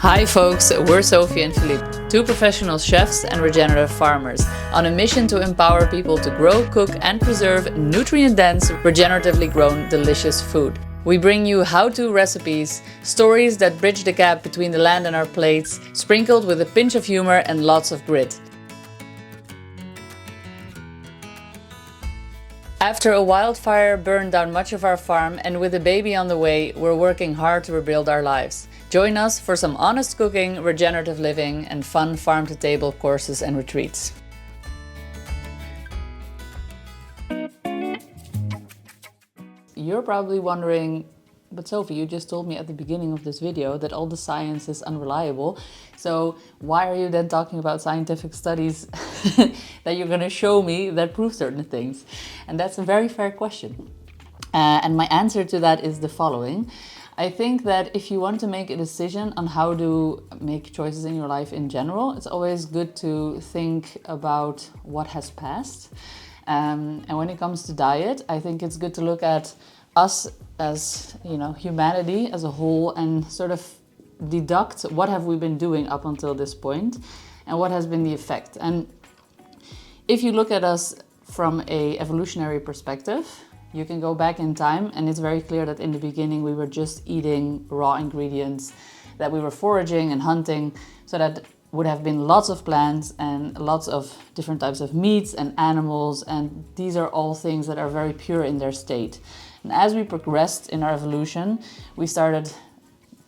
Hi folks, we're Sophie and Philippe, two professional chefs and regenerative farmers, on a mission to empower people to grow, cook and preserve nutrient-dense, regeneratively grown, delicious food. We bring you how-to recipes, stories that bridge the gap between the land and our plates, sprinkled with a pinch of humor and lots of grit. After a wildfire burned down much of our farm, and with a baby on the way, we're working hard to rebuild our lives. Join us for some honest cooking, regenerative living and fun farm-to-table courses and retreats. You're probably wondering, but Sophie, you just told me at the beginning of this video that all the science is unreliable. So why are you then talking about scientific studies that you're going to show me that prove certain things? And that's a very fair question. And my answer to that is the following. I think that if you want to make a decision on how to make choices in your life in general, it's always good to think about what has passed. And when it comes to diet, I think it's good to look at us as, humanity as a whole and sort of deduct what have we been doing up until this point and what has been the effect. And if you look at us from an evolutionary perspective, you can go back in time and it's very clear that in the beginning we were just eating raw ingredients, that we were foraging and hunting, so that would have been lots of plants and lots of different types of meats and animals, and these are all things that are very pure in their state. And as we progressed in our evolution, we started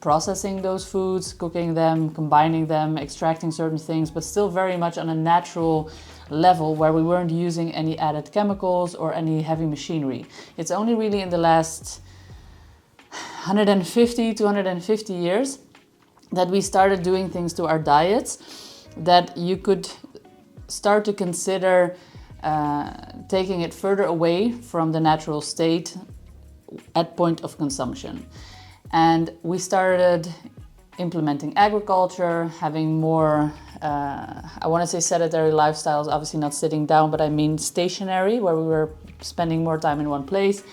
processing those foods, cooking them, combining them, extracting certain things, but still very much on a natural level where we weren't using any added chemicals or any heavy machinery. It's only really in the last 250 years that we started doing things to our diets that you could start to consider taking it further away from the natural state at point of consumption. And we started implementing agriculture, having more, I want to say sedentary lifestyles, obviously not sitting down, but I mean stationary, where we were spending more time in one place.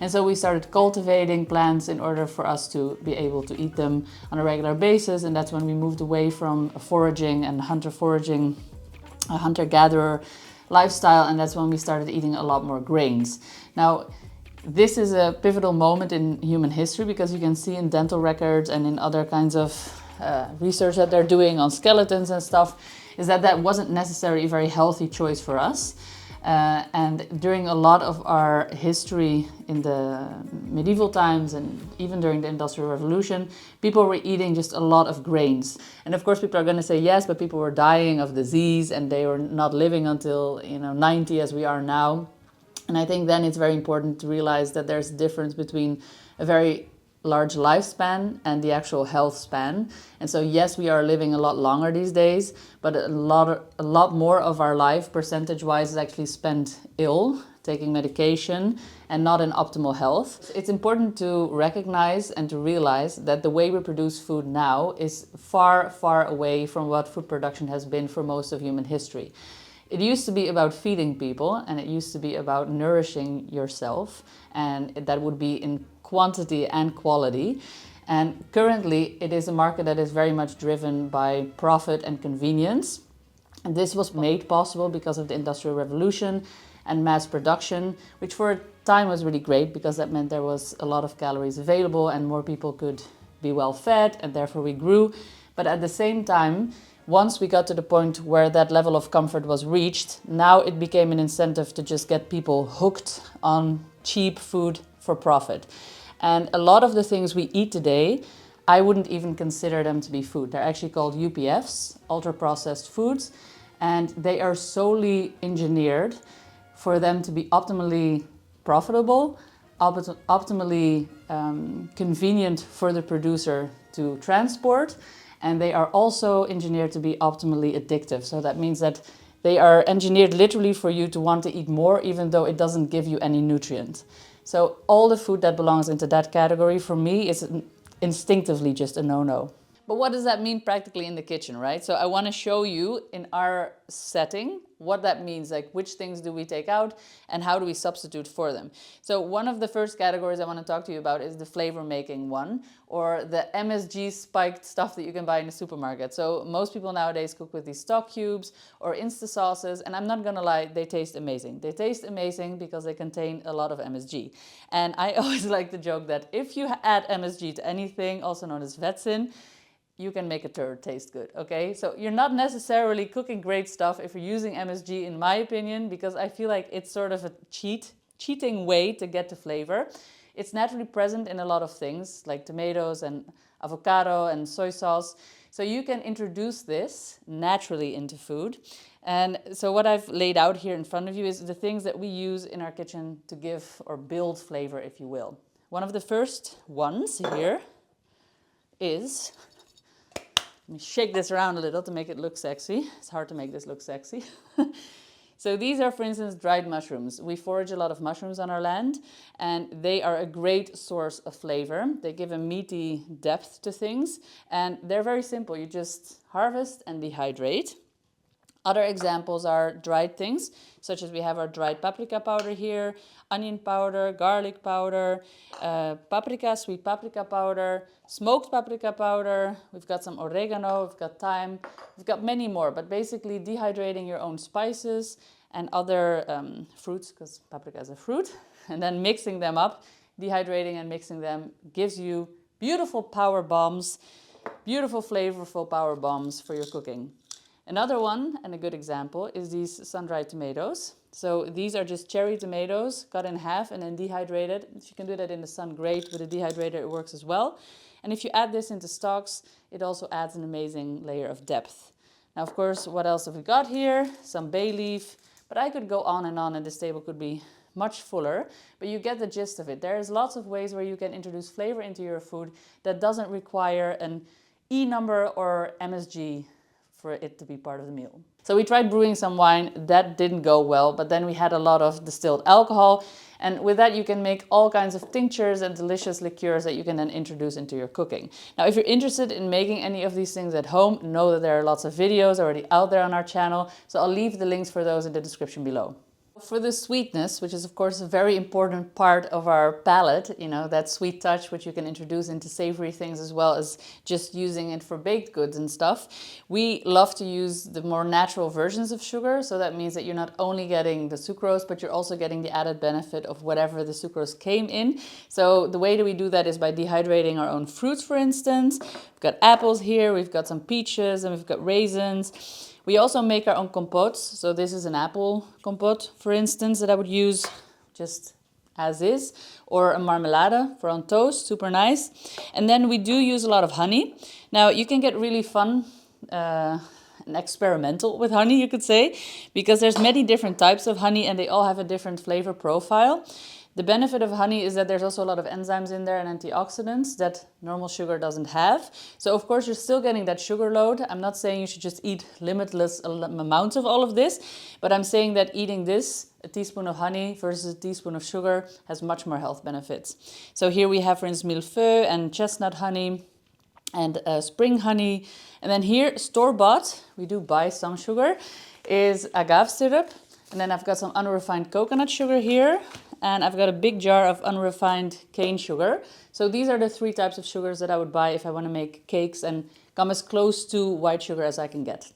And so we started cultivating plants in order for us to be able to eat them on a regular basis. And that's when we moved away from foraging and hunter-foraging, a hunter-gatherer lifestyle. And that's when we started eating a lot more grains. Now, this is a pivotal moment in human history because you can see in dental records and in other kinds of research that they're doing on skeletons and stuff, is that wasn't necessarily a very healthy choice for us. And during a lot of our history in the medieval times and even during the Industrial Revolution, people were eating just a lot of grains. And of course people are going to say yes, but people were dying of disease and they were not living until 90 as we are now. And I think then it's very important to realize that there's a difference between a very large lifespan and the actual health span. And so yes, we are living a lot longer these days, but a lot more of our life percentage-wise is actually spent ill, taking medication and not in optimal health. It's important to recognize and to realize that the way we produce food now is far, far away from what food production has been for most of human history. It used to be about feeding people and it used to be about nourishing yourself, and that would be in quantity and quality. And currently it is a market that is very much driven by profit and convenience. And this was made possible because of the Industrial Revolution and mass production, which for a time was really great because that meant there was a lot of calories available and more people could be well fed and therefore we grew. But at the same time, once we got to the point where that level of comfort was reached, now it became an incentive to just get people hooked on cheap food for profit. And a lot of the things we eat today, I wouldn't even consider them to be food. They're actually called UPFs, ultra-processed foods, and they are solely engineered for them to be optimally profitable, optimally convenient for the producer to transport, and they are also engineered to be optimally addictive. So that means that they are engineered literally for you to want to eat more, even though it doesn't give you any nutrient. So all the food that belongs into that category for me is instinctively just a no-no. But what does that mean practically in the kitchen, right? So I want to show you in our setting what that means, like which things do we take out and how do we substitute for them. So one of the first categories I want to talk to you about is the flavor making one, or the MSG spiked stuff that you can buy in the supermarket. So most people nowadays cook with these stock cubes or Insta sauces, and I'm not gonna lie, they taste amazing. They taste amazing because they contain a lot of MSG. And I always like the joke that if you add MSG to anything, also known as vetsin, you can make a turd taste good, okay? So you're not necessarily cooking great stuff if you're using MSG, in my opinion, because I feel like it's sort of a cheating way to get to flavor. It's naturally present in a lot of things, like tomatoes and avocado and soy sauce. So you can introduce this naturally into food. And so what I've laid out here in front of you is the things that we use in our kitchen to give or build flavor, if you will. One of the first ones here is... Let me shake this around a little to make it look sexy. It's hard to make this look sexy. So these are, for instance, dried mushrooms. We forage a lot of mushrooms on our land, and they are a great source of flavor. They give a meaty depth to things, and they're very simple. You just harvest and dehydrate. Other examples are dried things, such as we have our dried paprika powder here, onion powder, garlic powder, paprika, sweet paprika powder, smoked paprika powder. We've got some oregano, we've got thyme, we've got many more. But basically dehydrating your own spices and other fruits, because paprika is a fruit, and then mixing them up, dehydrating and mixing them gives you beautiful power bombs, beautiful flavorful power bombs for your cooking. Another one, and a good example, is these sun-dried tomatoes. So these are just cherry tomatoes cut in half and then dehydrated. If you can do that in the sun, great. With a dehydrator, it works as well. And if you add this into stocks, it also adds an amazing layer of depth. Now, of course, what else have we got here? Some bay leaf. But I could go on, and this table could be much fuller, but you get the gist of it. There's lots of ways where you can introduce flavor into your food that doesn't require an E number or MSG for it to be part of the meal. So we tried brewing some wine. That didn't go well, but then we had a lot of distilled alcohol, and with that you can make all kinds of tinctures and delicious liqueurs that you can then introduce into your cooking. Now, if you're interested in making any of these things at home, know that there are lots of videos already out there on our channel, so I'll leave the links for those in the description below. For the sweetness, which is of course a very important part of our palate, you know, that sweet touch which you can introduce into savory things as well as just using it for baked goods and stuff, we love to use the more natural versions of sugar. So that means that you're not only getting the sucrose, but you're also getting the added benefit of whatever the sucrose came in. So the way that we do that is by dehydrating our own fruits, for instance. We've got apples here, we've got some peaches, and we've got raisins. We also make our own compotes. So this is an apple compote, for instance, that I would use just as is, or a marmelade for on toast, super nice. And then we do use a lot of honey. Now you can get really fun and experimental with honey, you could say, because there's many different types of honey and they all have a different flavor profile. The benefit of honey is that there's also a lot of enzymes in there and antioxidants that normal sugar doesn't have. So of course you're still getting that sugar load. I'm not saying you should just eat limitless amounts of all of this, but I'm saying that eating this, a teaspoon of honey versus a teaspoon of sugar, has much more health benefits. So here we have, for instance, millefeuille and chestnut honey and spring honey. And then here, store-bought, we do buy some sugar, is agave syrup. And then I've got some unrefined coconut sugar here. And I've got a big jar of unrefined cane sugar. So these are the three types of sugars that I would buy if I want to make cakes and come as close to white sugar as I can get.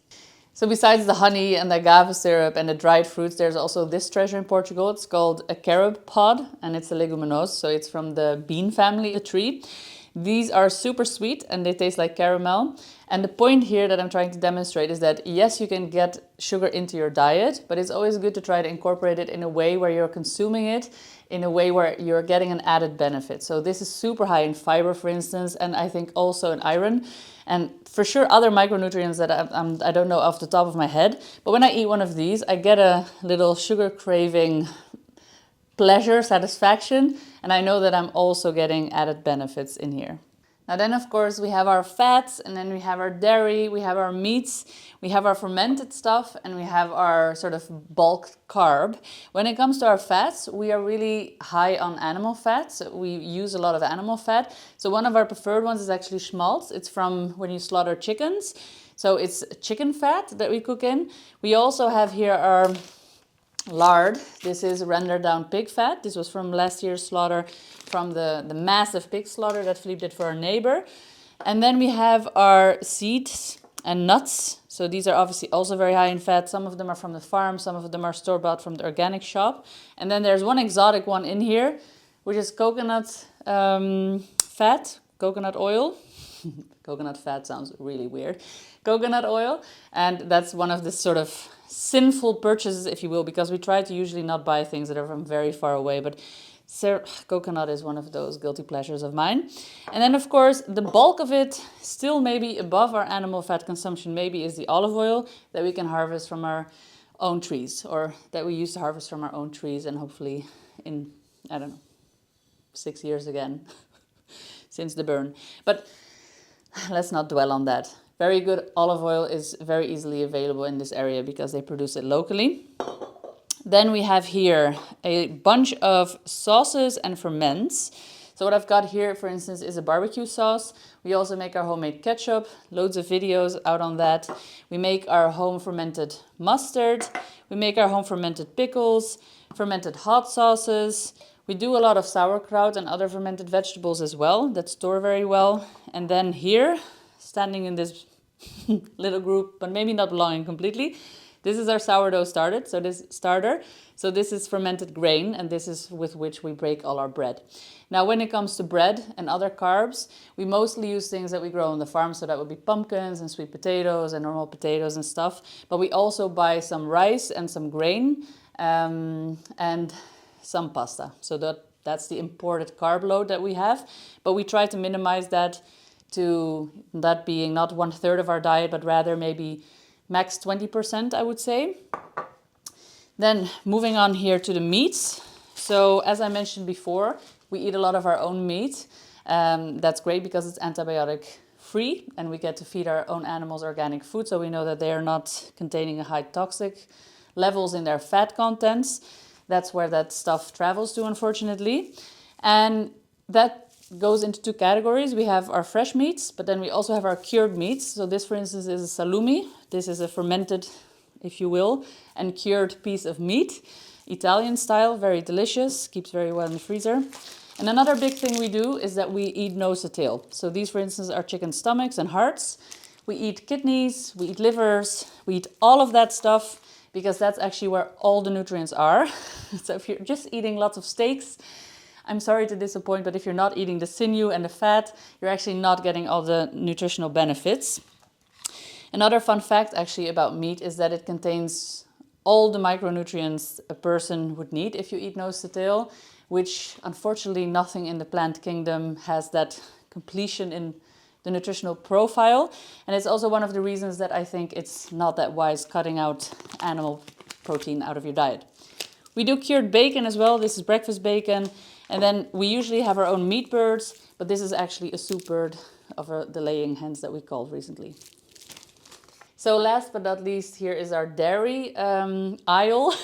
So besides the honey and the agave syrup and the dried fruits, there's also this treasure in Portugal. It's called a carob pod, and it's a leguminosa, so it's from the bean family, the tree. These are super sweet and they taste like caramel. And the point here that I'm trying to demonstrate is that yes, you can get sugar into your diet, but it's always good to try to incorporate it in a way where you're consuming it in a way where you're getting an added benefit. So this is super high in fiber, for instance, and I think also in iron. And for sure other micronutrients that I don't know off the top of my head. But when I eat one of these, I get a little sugar craving pleasure, satisfaction, and I know that I'm also getting added benefits in here. Now then, of course, we have our fats, and then we have our dairy, we have our meats, we have our fermented stuff, and we have our sort of bulk carb. When it comes to our fats, we are really high on animal fats. We use a lot of animal fat. So one of our preferred ones is actually schmaltz. It's from when you slaughter chickens. So it's chicken fat that we cook in. We also have here our lard. This is rendered down pig fat. This was from last year's slaughter, from the massive pig slaughter that Philippe did for our neighbor. And then we have our seeds and nuts. So these are obviously also very high in fat. Some of them are from the farm, some of them are store-bought from the organic shop. And then there's one exotic one in here, which is coconut fat, coconut oil. Coconut fat sounds really weird. Coconut oil. And that's one of the sort of sinful purchases, if you will, because we try to usually not buy things that are from very far away, but coconut is one of those guilty pleasures of mine. And then, of course, the bulk of it, still maybe above our animal fat consumption, maybe is the olive oil that we can harvest from our own trees, or that we used to harvest from our own trees, and hopefully in, I don't know, 6 years again since the burn. But let's not dwell on that. Very good olive oil is very easily available in this area because they produce it locally. Then we have here a bunch of sauces and ferments. So what I've got here, for instance, is a barbecue sauce. We also make our homemade ketchup, loads of videos out on that. We make our home fermented mustard. We make our home fermented pickles, fermented hot sauces. We do a lot of sauerkraut and other fermented vegetables as well that store very well. And then here, standing in this little group, but maybe not belonging completely, this is our sourdough starter. So this is fermented grain, and this is with which we break all our bread. Now, when it comes to bread and other carbs, we mostly use things that we grow on the farm. So that would be pumpkins and sweet potatoes and normal potatoes and stuff. But we also buy some rice and some grain and some pasta. So that's the imported carb load that we have. But we try to minimize that to that being not 1/3 of our diet, but rather maybe max 20%, I would say. Then moving on here to the meats. So as I mentioned before, we eat a lot of our own meat. That's great because it's antibiotic free and we get to feed our own animals organic food. So we know that they are not containing a high toxic levels in their fat contents. That's where that stuff travels to, unfortunately. And that goes into two categories. We have our fresh meats, but then we also have our cured meats. So this, for instance, is a salumi. This is a fermented, if you will, and cured piece of meat. Italian style, very delicious, keeps very well in the freezer. And another big thing we do is that we eat nose to tail. So these, for instance, are chicken stomachs and hearts. We eat kidneys, we eat livers, we eat all of that stuff because that's actually where all the nutrients are. So if you're just eating lots of steaks, I'm sorry to disappoint, but if you're not eating the sinew and the fat, you're actually not getting all the nutritional benefits. Another fun fact actually about meat is that it contains all the micronutrients a person would need if you eat nose to tail, which unfortunately nothing in the plant kingdom has that completion in the nutritional profile. And it's also one of the reasons that I think it's not that wise cutting out animal protein out of your diet. We do cured bacon as well. This is breakfast bacon. And then we usually have our own meat birds, but this is actually a soup bird of the laying hens that we culled recently. So last but not least, here is our dairy aisle.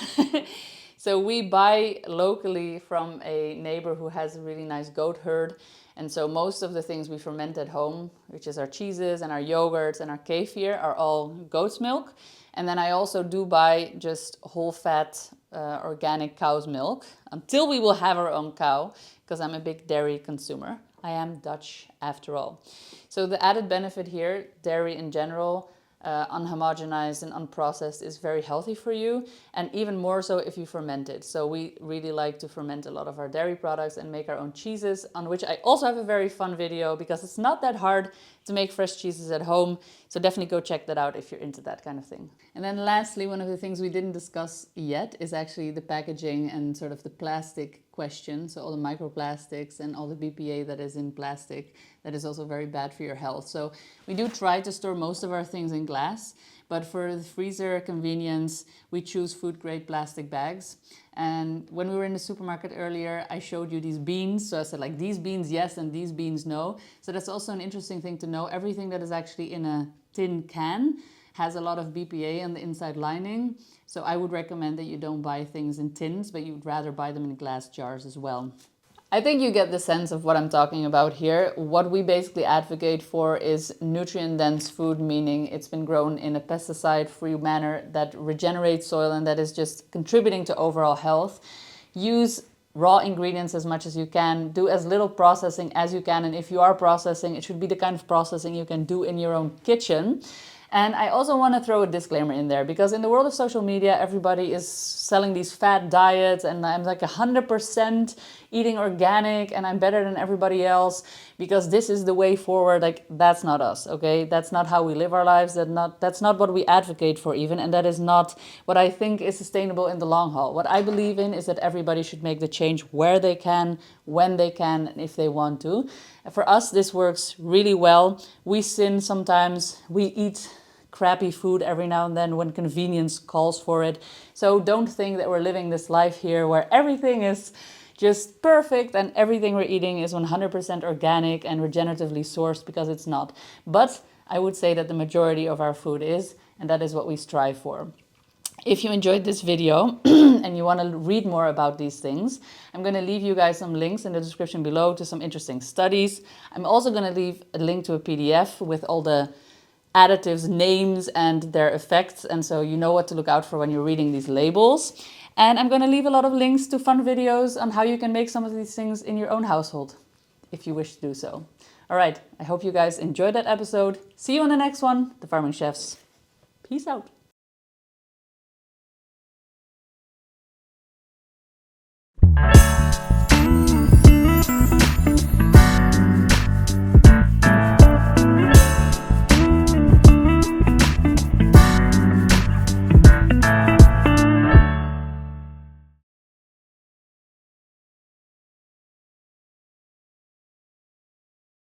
So we buy locally from a neighbor who has a really nice goat herd. And so most of the things we ferment at home, which is our cheeses and our yogurts and our kefir, are all goat's milk. And then I also do buy just whole fat organic cow's milk until we will have our own cow, because I'm a big dairy consumer. I am Dutch after all. So the added benefit here, dairy in general, unhomogenized and unprocessed, is very healthy for you, and even more so if you ferment it. So we really like to ferment a lot of our dairy products and make our own cheeses, on which I also have a very fun video because it's not that hard to make fresh cheeses at home. So definitely go check that out if you're into that kind of thing. And then lastly, one of the things we didn't discuss yet is actually the packaging and sort of the plastic question. So all the microplastics and all the BPA that is in plastic, that is also very bad for your health. So we do try to store most of our things in glass, But for the freezer convenience, we choose food grade plastic bags. And when we were in the supermarket earlier, I showed you these beans. So I said like these beans yes and these beans no. So that's also an interesting thing to know. Everything that is actually in a tin can has a lot of BPA on the inside lining. So I would recommend that you don't buy things in tins, but you'd rather buy them in glass jars as well. I think you get the sense of what I'm talking about here. What we basically advocate for is nutrient-dense food, meaning it's been grown in a pesticide-free manner that regenerates soil and that is just contributing to overall health. Use raw ingredients as much as you can. Do as little processing as you can. And if you are processing, it should be the kind of processing you can do in your own kitchen. And I also want to throw a disclaimer in there, because in the world of social media, everybody is selling these fad diets and I'm like 100% eating organic and I'm better than everybody else because this is the way forward. Like, that's not us, okay? That's not how we live our lives. That's not what we advocate for even. And that is not what I think is sustainable in the long haul. What I believe in is that everybody should make the change where they can, when they can, and if they want to. For us, this works really well. We sin sometimes. We eat crappy food every now and then when convenience calls for it. So don't think that we're living this life here where everything is just perfect and everything we're eating is 100% organic and regeneratively sourced, because it's not. But I would say that the majority of our food is, and that is what we strive for. If you enjoyed this video and you want to read more about these things, I'm going to leave you guys some links in the description below to some interesting studies. I'm also going to leave a link to a PDF with all the additives, names, and their effects. And so you know what to look out for when you're reading these labels. And I'm going to leave a lot of links to fun videos on how you can make some of these things in your own household, if you wish to do so. All right, I hope you guys enjoyed that episode. See you on the next one, The Farming Chefs. Peace out.